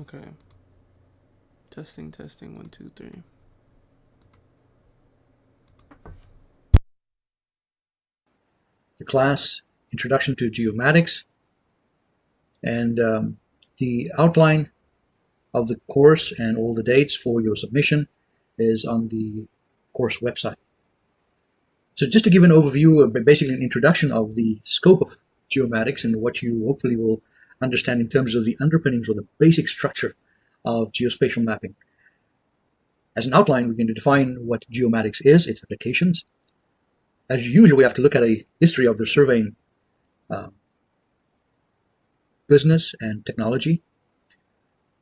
Okay. Testing, testing, 1, 2, 3. The class Introduction to Geomatics, and the outline of the course and all the dates for your submission is on the course website. So just to give an overview, basically an introduction of the scope of geomatics and what you hopefully will understand in terms of the underpinnings or the basic structure of geospatial mapping. As an outline, we're going to define what geomatics is, its applications. As usual, we have to look at a history of the surveying business and technology.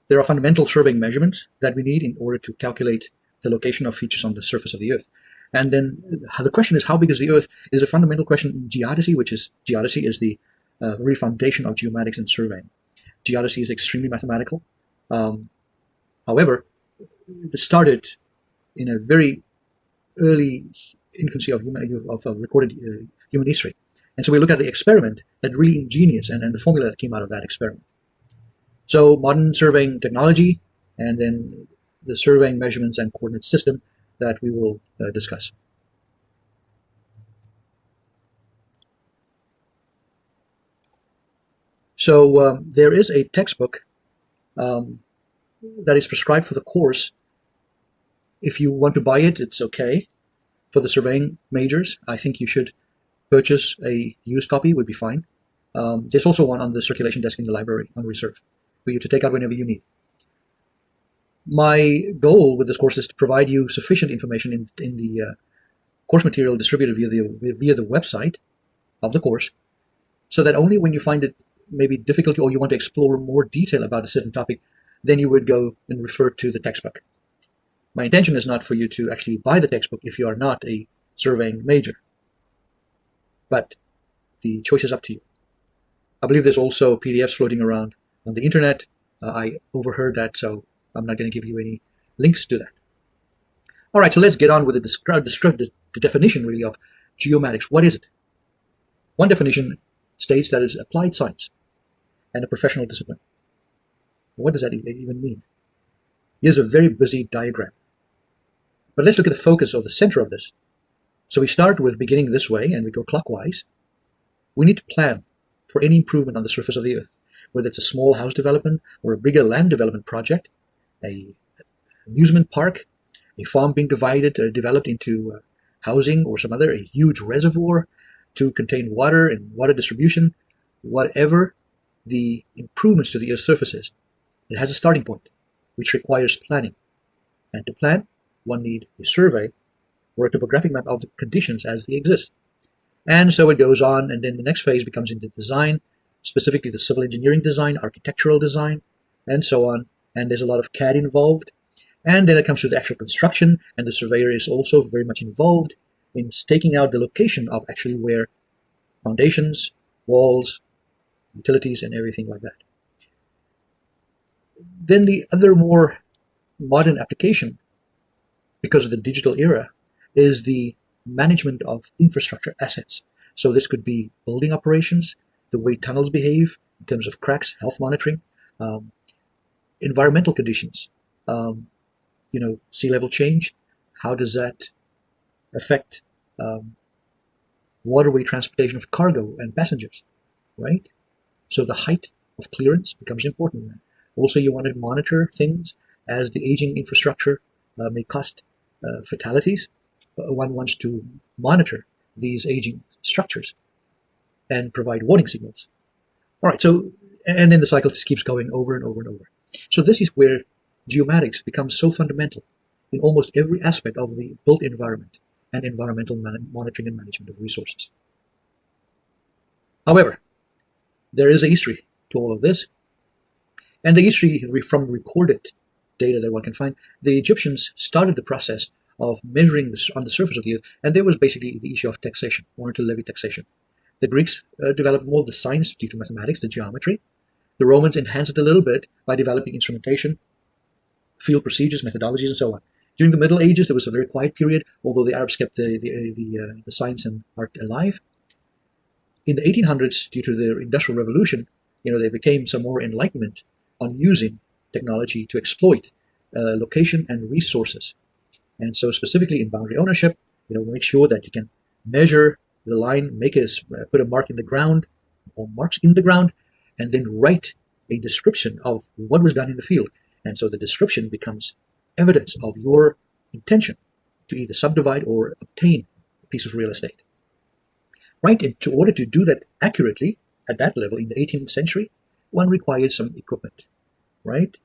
There are fundamental surveying measurements that we need in order to calculate the location of features on the surface of the Earth. And then the question is, how big is the Earth? Is a fundamental question in geodesy, which is geodesy is the real foundation of geomatics and surveying. Geodesy is extremely mathematical. However, it started in a very early infancy of recorded human history. And so we look at the experiment that really ingenious and the formula that came out of that experiment. So modern surveying technology, and then the surveying measurements and coordinate system that we will discuss. So there is a textbook that is prescribed for the course. If you want to buy it, it's okay. For the surveying majors, I think you should purchase a used copy, would be fine. There's also one on the circulation desk in the library on reserve for you to take out whenever you need. My goal with this course is to provide you sufficient information in the course material distributed via the website of the course, so that only when you find it maybe difficult or you want to explore more detail about a certain topic, then you would go and refer to the textbook. My intention is not for you to actually buy the textbook if you are not a surveying major, but the choice is up to you. I believe there's also PDFs floating around on the internet. I overheard that, so I'm not going to give you any links to that. All right, so let's get on with the definition really of geomatics. What is it? One definition states that it's applied science and a professional discipline. What does that even mean? Here's a very busy diagram. But let's look at the focus or the center of this. So we start with beginning this way and we go clockwise. We need to plan for any improvement on the surface of the Earth, whether it's a small house development or a bigger land development project, an amusement park, a farm being developed into housing or some other, a huge reservoir to contain water and water distribution, whatever the improvements to the Earth's surface is. It has a starting point, which requires planning. And to plan, one needs a survey or a topographic map of the conditions as they exist. And so it goes on, and then the next phase becomes into design, specifically the civil engineering design, architectural design, and so on. And there's a lot of CAD involved. And then it comes to the actual construction, and the surveyor is also very much involved in staking out the location of actually where foundations, walls, utilities, and everything like that. Then the other more modern application, because of the digital era, is the management of infrastructure assets. So this could be building operations, the way tunnels behave in terms of cracks, health monitoring, environmental conditions, sea level change. How does that affect waterway transportation of cargo and passengers, right? So the height of clearance becomes important. Also, you want to monitor things as the aging infrastructure may cause fatalities. One wants to monitor these aging structures and provide warning signals. All right, so, and then the cycle just keeps going over and over and over. So this is where geomatics becomes so fundamental in almost every aspect of the built environment and environmental monitoring and management of resources. However, there is a history to all of this, and the history from recorded data that one can find. The Egyptians started the process of measuring this on the surface of the Earth, and there was basically the issue of taxation, wanted to levy taxation. The Greeks developed more of the science due to mathematics, the geometry. The Romans enhanced it a little bit by developing instrumentation, field procedures, methodologies, and so on. During the Middle Ages, there was a very quiet period, although the Arabs kept the science and art alive. In the 1800s, due to the Industrial Revolution, there became some more enlightenment on using technology to exploit location and resources. And so specifically in boundary ownership, make sure that you can measure the line, put a mark in the ground or marks in the ground, and then write a description of what was done in the field. And so the description becomes evidence of your intention to either subdivide or obtain a piece of real estate. Right? And in order to do that accurately at that level in the 18th century, one required some equipment, right?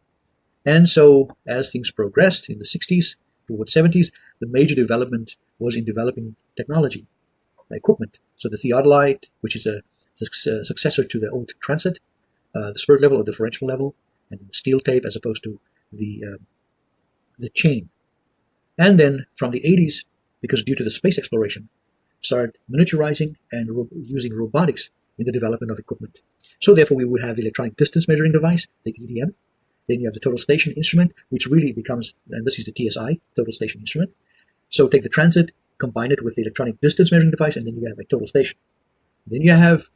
And so as things progressed in the 60s towards 70s, the major development was in developing technology, equipment. So the theodolite, which is a successor to the old transit, the spurt level or differential level, and steel tape as opposed to the chain. And then from the 80s, because due to the space exploration, started miniaturizing and using robotics in the development of equipment. So therefore we would have the electronic distance measuring device, the EDM. Then you have the total station instrument, which really becomes, and this is the TSI, total station instrument. So take the transit, combine it with the electronic distance measuring device, and then you have a total station. Then you have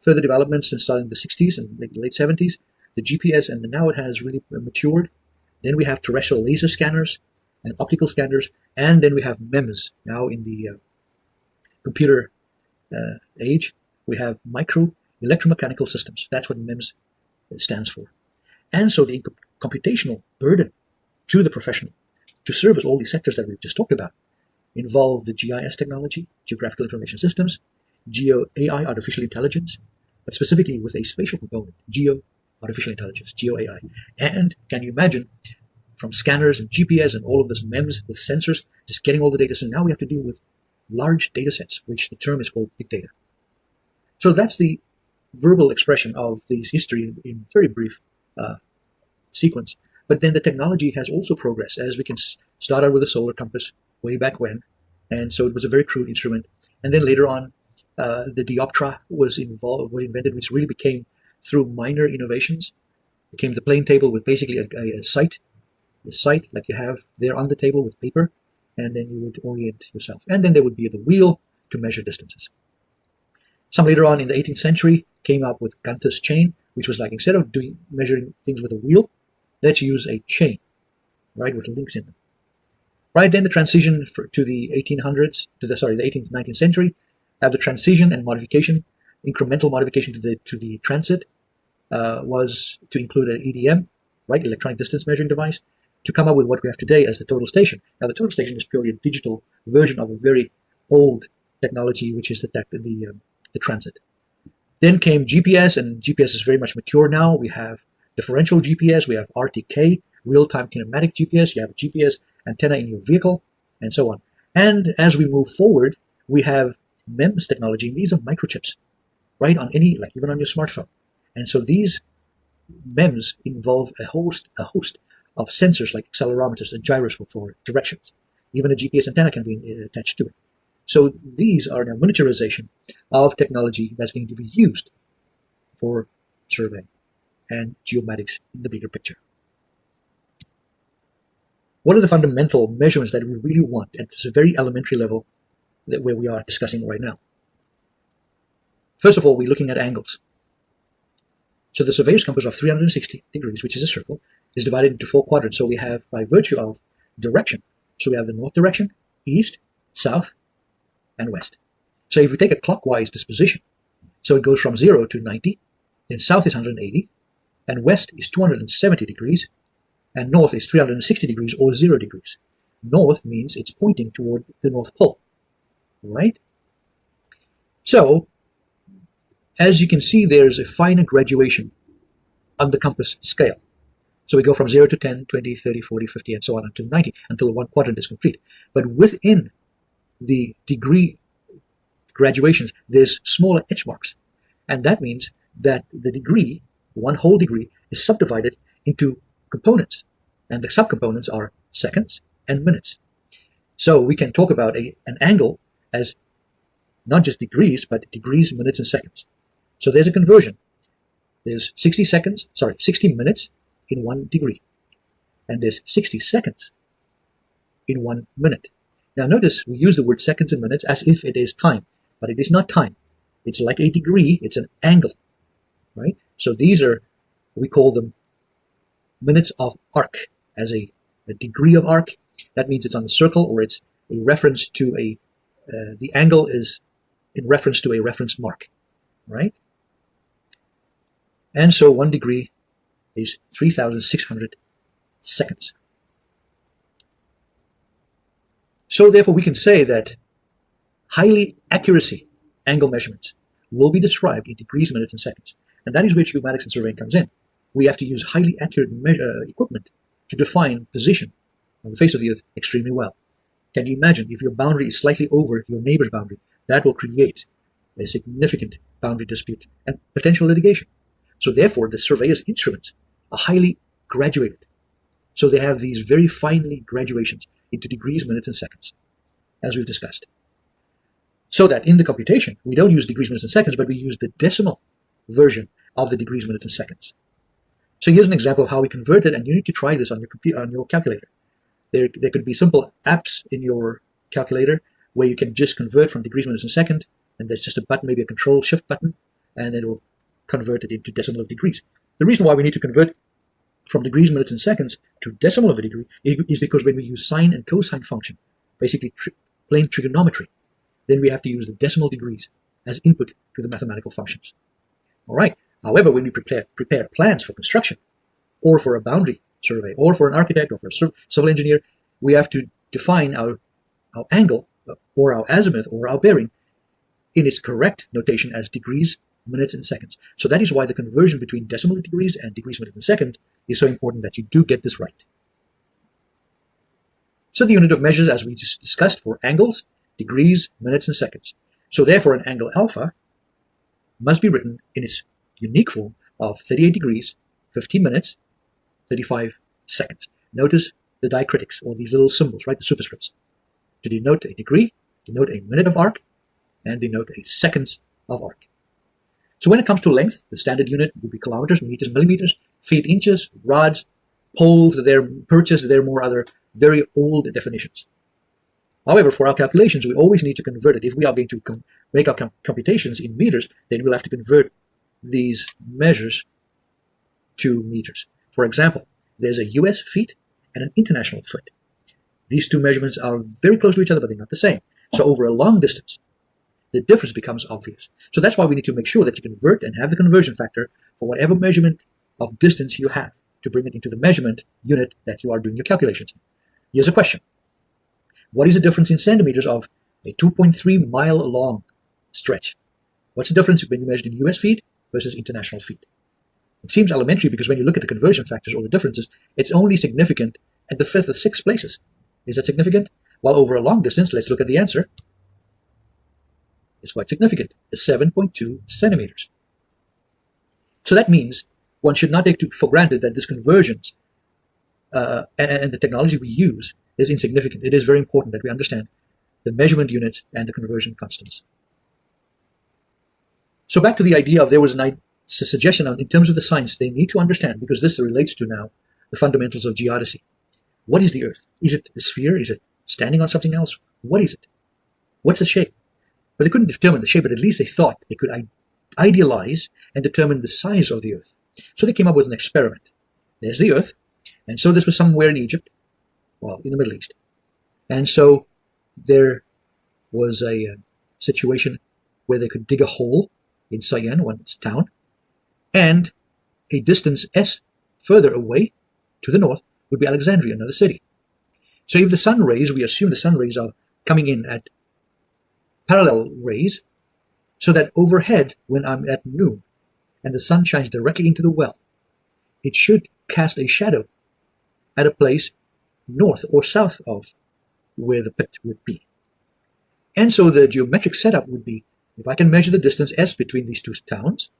further developments since starting the 60s and late 70s, the GPS, and now it has really matured. Then we have terrestrial laser scanners and optical scanners, and then we have MEMS. Now in the computer age, we have micro electromechanical systems. That's what MEMS stands for. And so the computational burden to the professional to service all these sectors that we've just talked about involve the GIS technology, geographical information systems, GEO-AI, artificial intelligence, but specifically with a spatial component, GEO-artificial intelligence, GEO-AI. And can you imagine, from scanners and GPS and all of this MEMS with sensors, just getting all the data. So now we have to deal with large data sets, which the term is called big data. So that's the verbal expression of this history in very brief sequence. But then the technology has also progressed, as we can start out with a solar compass way back when. And so it was a very crude instrument. And then later on, the dioptra was invented, which really became, through minor innovations, became the plane table with basically a sight like you have there on the table with paper, and then you would orient yourself. And then there would be the wheel to measure distances. Some later on in the 18th century came up with Ganter's chain, which was like, instead of measuring things with a wheel, let's use a chain, right, with links in them. Right, then the transition to the 1800s, the 18th, 19th century, have the transition and modification, incremental modification to the transit was to include an EDM, right, electronic distance measuring device, to come up with what we have today as the total station. Now the total station is purely a digital version of a very old technology, which is the transit. Then came GPS, and GPS is very much mature now. We have differential GPS, we have RTK, real-time kinematic GPS, you have a GPS antenna in your vehicle, and so on. And as we move forward, we have MEMS technology. These are microchips, right, on any, like even on your smartphone. And so these MEMS involve a host of sensors like accelerometers, a gyroscope for directions. Even a GPS antenna can be attached to it. So these are now miniaturization of technology that's going to be used for surveying and geomatics in the bigger picture. What are the fundamental measurements that we really want at this very elementary level where we are discussing right now? First of all, we're looking at angles. So the surveyor's compass of 360 degrees, which is a circle, is divided into 4 quadrants. So we have, by virtue of direction, so we have the north direction, east, south, and west. So if we take a clockwise disposition, so it goes from 0 to 90, then south is 180, and west is 270 degrees, and north is 360 degrees or 0 degrees. North means it's pointing toward the North Pole, right? So, as you can see, there's a finer graduation on the compass scale. So we go from 0 to 10, 20, 30, 40, 50, and so on until 90, until one quadrant is complete. But within the degree graduations, there's smaller edge marks. And that means that the degree, one whole degree, is subdivided into components. And the subcomponents are seconds and minutes. So we can talk about an angle as not just degrees, but degrees, minutes, and seconds. So there's a conversion. There's 60 minutes in 1 degree. And there's 60 seconds in 1 minute. Now notice we use the word seconds and minutes as if it is time, but it is not time. It's like a degree, it's an angle, right? So these are, we call them minutes of arc as a degree of arc. That means it's on the circle, or it's a reference to the angle is in reference to a reference mark, right? And so 1 degree is 3,600 seconds. So therefore we can say that highly accuracy angle measurements will be described in degrees, minutes, and seconds. And that is where geomatics and surveying comes in. We have to use highly accurate equipment to define position on the face of the earth extremely well. Can you imagine if your boundary is slightly over your neighbor's boundary? That will create a significant boundary dispute and potential litigation. So therefore, the surveyor's instruments are highly graduated. So they have these very finely graduations into degrees, minutes, and seconds, as we've discussed. So that in the computation, we don't use degrees, minutes, and seconds, but we use the decimal version of the degrees, minutes, and seconds. So here's an example of how we convert it, and you need to try this on your computer, on your calculator. There could be simple apps in your calculator where you can just convert from degrees, minutes, and second, and there's just a button, maybe a Control-Shift button, and it will convert it into decimal of degrees. The reason why we need to convert from degrees, minutes, and seconds to decimal of a degree is because when we use sine and cosine function, basically plain trigonometry, then we have to use the decimal degrees as input to the mathematical functions. All right. However, when we prepare plans for construction, or for a boundary survey, or for an architect, or for a civil engineer, we have to define our angle, or our azimuth, or our bearing in its correct notation as degrees, minutes, and seconds. So that is why the conversion between decimal degrees and degrees, minutes, and seconds is so important that you do get this right. So the unit of measures, as we just discussed, for angles, degrees, minutes, and seconds. So therefore, an angle alpha must be written in its unique form of 38 degrees, 15 minutes, 35 seconds. Notice the diacritics, or these little symbols, right, the superscripts, to denote a degree, denote a minute of arc, and denote a seconds of arc. So when it comes to length, the standard unit would be kilometers, meters, millimeters, feet, inches, rods, poles, perches, there are more other very old definitions. However, for our calculations, we always need to convert it. If we are going to make our computations in meters, then we'll have to convert these measures to meters. For example, there's a US feet and an international foot. These two measurements are very close to each other, but they're not the same. So over a long distance, the difference becomes obvious. So that's why we need to make sure that you convert and have the conversion factor for whatever measurement of distance you have to bring it into the measurement unit that you are doing your calculations in. Here's a question. What is the difference in centimeters of a 2.3 mile long stretch? What's the difference when you measure in US feet versus international feet? It seems elementary because when you look at the conversion factors or the differences, it's only significant at the 5th or 6th places. Is that significant? Well, over a long distance, let's look at the answer. It's quite significant. It's 7.2 centimeters. So that means one should not take for granted that this conversions and the technology we use is insignificant. It is very important that we understand the measurement units and the conversion constants. So back to the idea of there was a suggestion in terms of the science, they need to understand, because this relates to now the fundamentals of geodesy. What is the Earth? Is it a sphere? Is it standing on something else? What is it? What's the shape? But they couldn't determine the shape, but at least they thought they could idealize and determine the size of the Earth. So they came up with an experiment. There's the Earth, and so this was somewhere in Egypt, well, in the Middle East. And so there was a situation where they could dig a hole in Cayenne, one town, and a distance S further away to the north would be Alexandria, another city. So if the sun rays, we assume the sun rays are coming in at parallel rays, so that overhead, when I'm at noon and the sun shines directly into the well, it should cast a shadow at a place north or south of where the pit would be. And so the geometric setup would be, if I can measure the distance S between these two towns,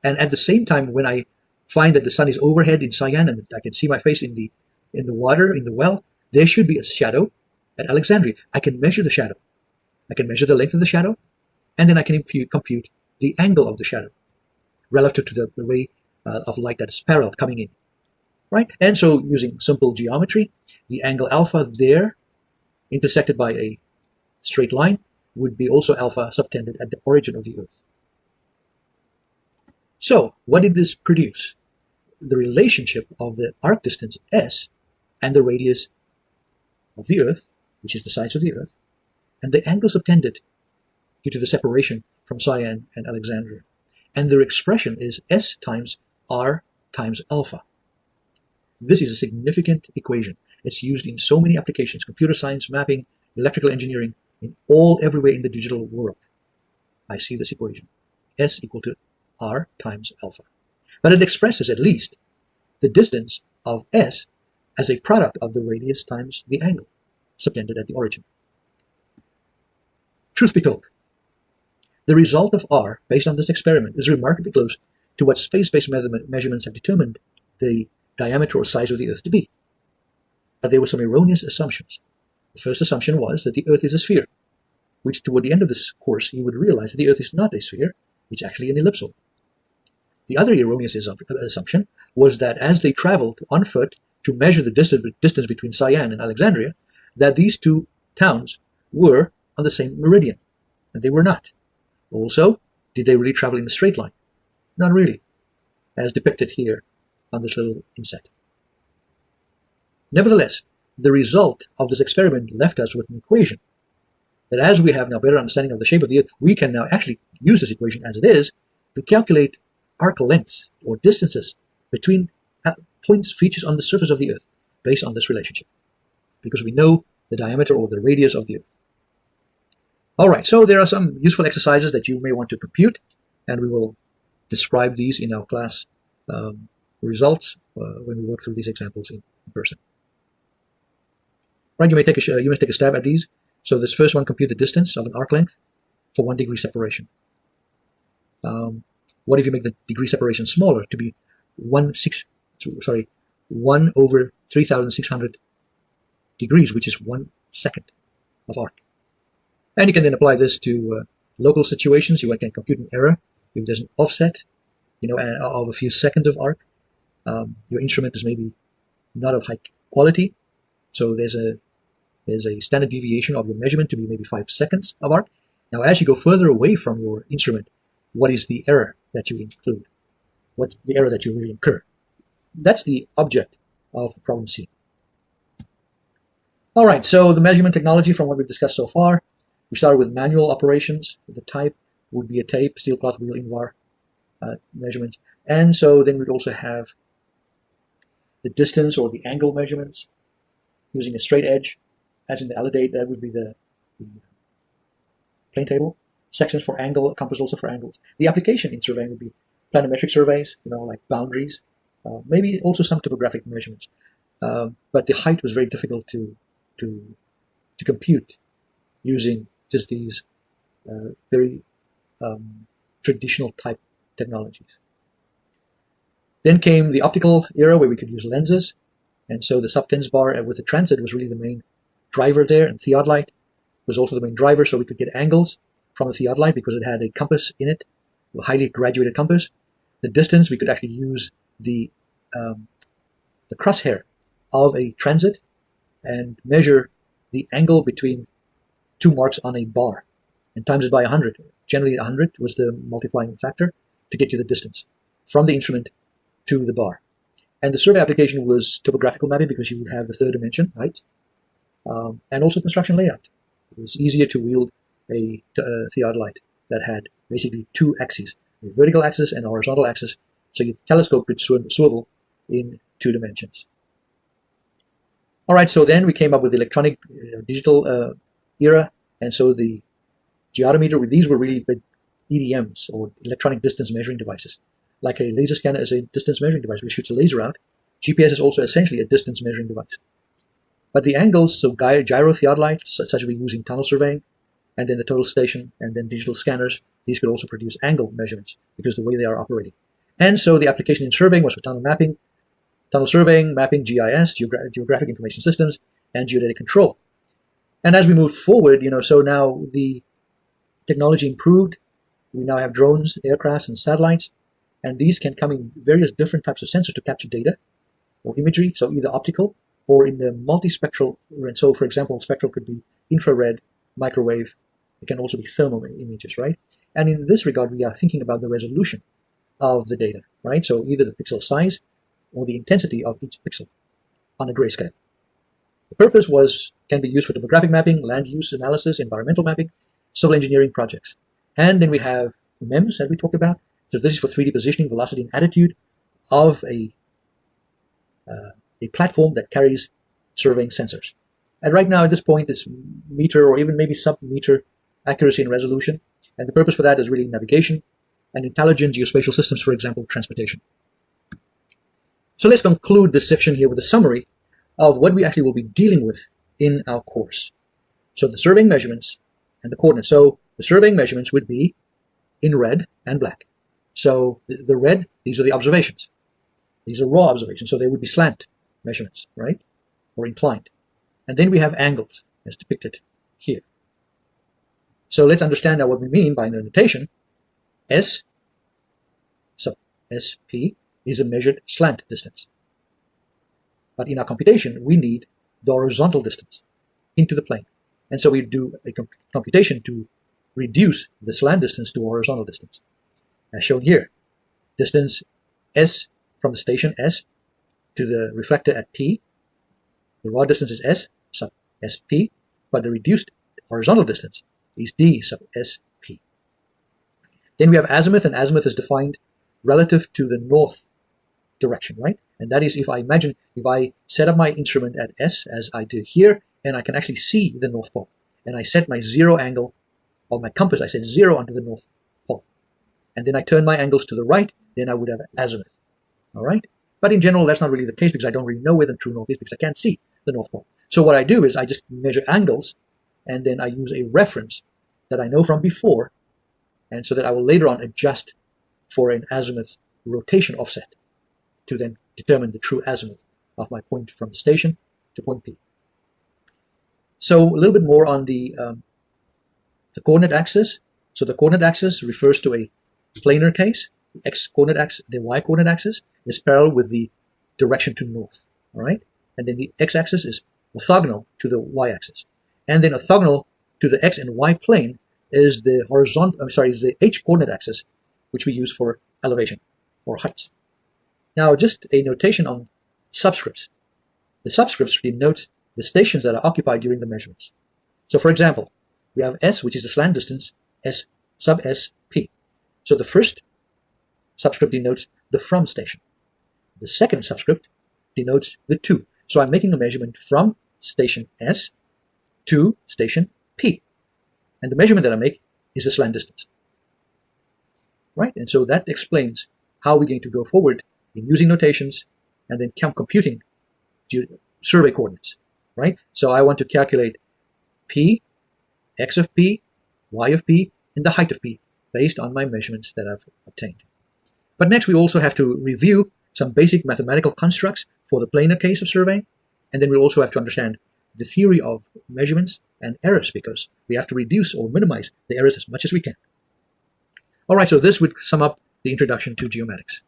and at the same time when I find that the sun is overhead in Cayenne and I can see my face in the water, in the well, there should be a shadow at Alexandria. I can measure the shadow. I can measure the length of the shadow, and then I can compute the angle of the shadow relative to the ray of light that is parallel coming in. Right? And so using simple geometry, the angle alpha there, intersected by a straight line, would be also alpha subtended at the origin of the Earth. So what did this produce? the relationship of the arc distance S and the radius of the Earth, which is the size of the Earth, and the angles obtended due to the separation from Cyan and Alexandria. And their expression is S times R times alpha. This is a significant equation. It's used in so many applications: computer science, mapping, electrical engineering, everywhere in the digital world. I see this equation, S equal to R times alpha. But it expresses at least the distance of S as a product of the radius times the angle subtended at the origin. Truth be told, the result of R based on this experiment is remarkably close to what space-based measurements have determined the diameter or size of the Earth to be. But there were some erroneous assumptions. The first assumption was that the Earth is a sphere, which toward the end of this course you would realize that the Earth is not a sphere, it's actually an ellipsoid. The other erroneous assumption was that as they traveled on foot to measure the distance between Cyan and Alexandria, that these two towns were on the same meridian, and they were not. Also, did they really travel in a straight line? Not really, as depicted here on this little inset. Nevertheless, the result of this experiment left us with an equation that, as we have now better understanding of the shape of the Earth, we can now actually use this equation as it is to calculate arc lengths or distances between points, features on the surface of the Earth based on this relationship, because we know the diameter or the radius of the Earth. All right, so there are some useful exercises that you may want to compute, and we will describe these in our class results when we work through these examples in person. Right, you may take a stab at these. So this first one, compute the distance of an arc length for 1 degree separation. What if you make the degree separation smaller to be 1 over 3,600 degrees, which is 1 second of arc. And you can then apply this to local situations. You can compute an error if there's an offset, of a few seconds of arc. Your instrument is maybe not of high quality, so there's a standard deviation of your measurement to be maybe 5 seconds of arc. Now, as you go further away from your instrument, what is the error that you include? What's the error that you really incur? That's the object of problem C. All right, so the measurement technology from what we've discussed so far, we started with manual operations. The type would be a tape, steel cloth wheel Invar measurements. And so then we'd also have the distance or the angle measurements using a straight edge. As in the alidate, that would be the plane table. Sections for angle, compass also for angles. The application in surveying would be planimetric surveys, like boundaries, maybe also some topographic measurements. But the height was very difficult to compute using just these very traditional type technologies. Then came the optical era where we could use lenses. And so the sub-10s bar with the transit was really the main driver there, and theodolite was also the main driver, so we could get angles from the theodolite because it had a compass in it, a highly graduated compass. The distance, we could actually use the crosshair of a transit and measure the angle between two marks on a bar and times it by 100. Generally 100 was the multiplying factor to get you the distance from the instrument to the bar. And the survey application was topographical mapping because you would have the third dimension, height, and also construction layout. It was easier to wield a theodolite that had basically two axes, a vertical axis and a horizontal axis, so your telescope could swivel in 2 dimensions. All right, so then we came up with the electronic digital era, and so the geodometer, these were really big EDMs, or electronic distance measuring devices. Like a laser scanner is a distance measuring device which shoots a laser out. GPS is also essentially a distance measuring device. But the angles, so gyro theodolite, such as we use in tunnel surveying, and then the total station, and then digital scanners, these could also produce angle measurements because of the way they are operating. And so the application in surveying was for tunnel mapping, tunnel surveying, mapping, GIS, geographic information systems, and geodetic control. And as we moved forward, so now the technology improved. We now have drones, aircrafts, and satellites, and these can come in various different types of sensors to capture data or imagery, so either optical or in the multispectral. And so, for example, spectral could be infrared, microwave. It can also be thermal images, right? And in this regard, we are thinking about the resolution of the data, right? So either the pixel size or the intensity of each pixel on a grayscale. The purpose can be used for topographic mapping, land use analysis, environmental mapping, civil engineering projects. And then we have MEMS that we talked about. So this is for 3D positioning, velocity, and attitude of a platform that carries surveying sensors. And right now at this point it's meter or even maybe sub-meter accuracy and resolution. And the purpose for that is really navigation and intelligent geospatial systems, for example, transportation. So let's conclude this section here with a summary of what we actually will be dealing with in our course. So the surveying measurements and the coordinates. So the surveying measurements would be in red and black. So the red, these are the observations. These are raw observations, so they would be slant measurements, right? Or inclined. And then we have angles, as depicted here. So let's understand now what we mean by the notation. S sub SP is a measured slant distance. But in our computation, we need the horizontal distance into the plane. And so we do a computation to reduce the slant distance to horizontal distance. As shown here, distance S from the station S to the reflector at P. The raw distance is S sub SP, but the reduced horizontal distance is D sub SP. Then we have azimuth, and azimuth is defined relative to the north direction, right? And that is if I set up my instrument at S, as I do here, and I can actually see the North Pole, and I set my zero angle of my compass, I set 0 onto the North Pole, and then I turn my angles to the right, then I would have azimuth, all right? But in general, that's not really the case because I don't really know where the true north is because I can't see the North Pole. So what I do is I just measure angles, and then I use a reference that I know from before, and so that I will later on adjust for an azimuth rotation offset to then determine the true azimuth of my point from the station to point P. So a little bit more on the coordinate axis. So the coordinate axis refers to a planar case. The x-coordinate axis, the y-coordinate axis is parallel with the direction to north, all right? And then the x-axis is orthogonal to the y-axis. And then orthogonal to the x and y plane is the is the h-coordinate axis, which we use for elevation or heights. Now, just a notation on subscripts. The subscripts denotes the stations that are occupied during the measurements. So, for example, we have S, which is the slant distance, S sub SP. So the first subscript denotes the from station. The second subscript denotes the to. So I'm making a measurement from station S to station P. And the measurement that I make is the slant distance. Right? And so that explains how we're going to go forward in using notations and then computing survey coordinates. Right? So I want to calculate P, X of P, Y of P, and the height of P based on my measurements that I've obtained. But next we also have to review some basic mathematical constructs for the planar case of surveying, and then we'll also have to understand the theory of measurements and errors because we have to reduce or minimize the errors as much as we can. All right, so this would sum up the introduction to geomatics.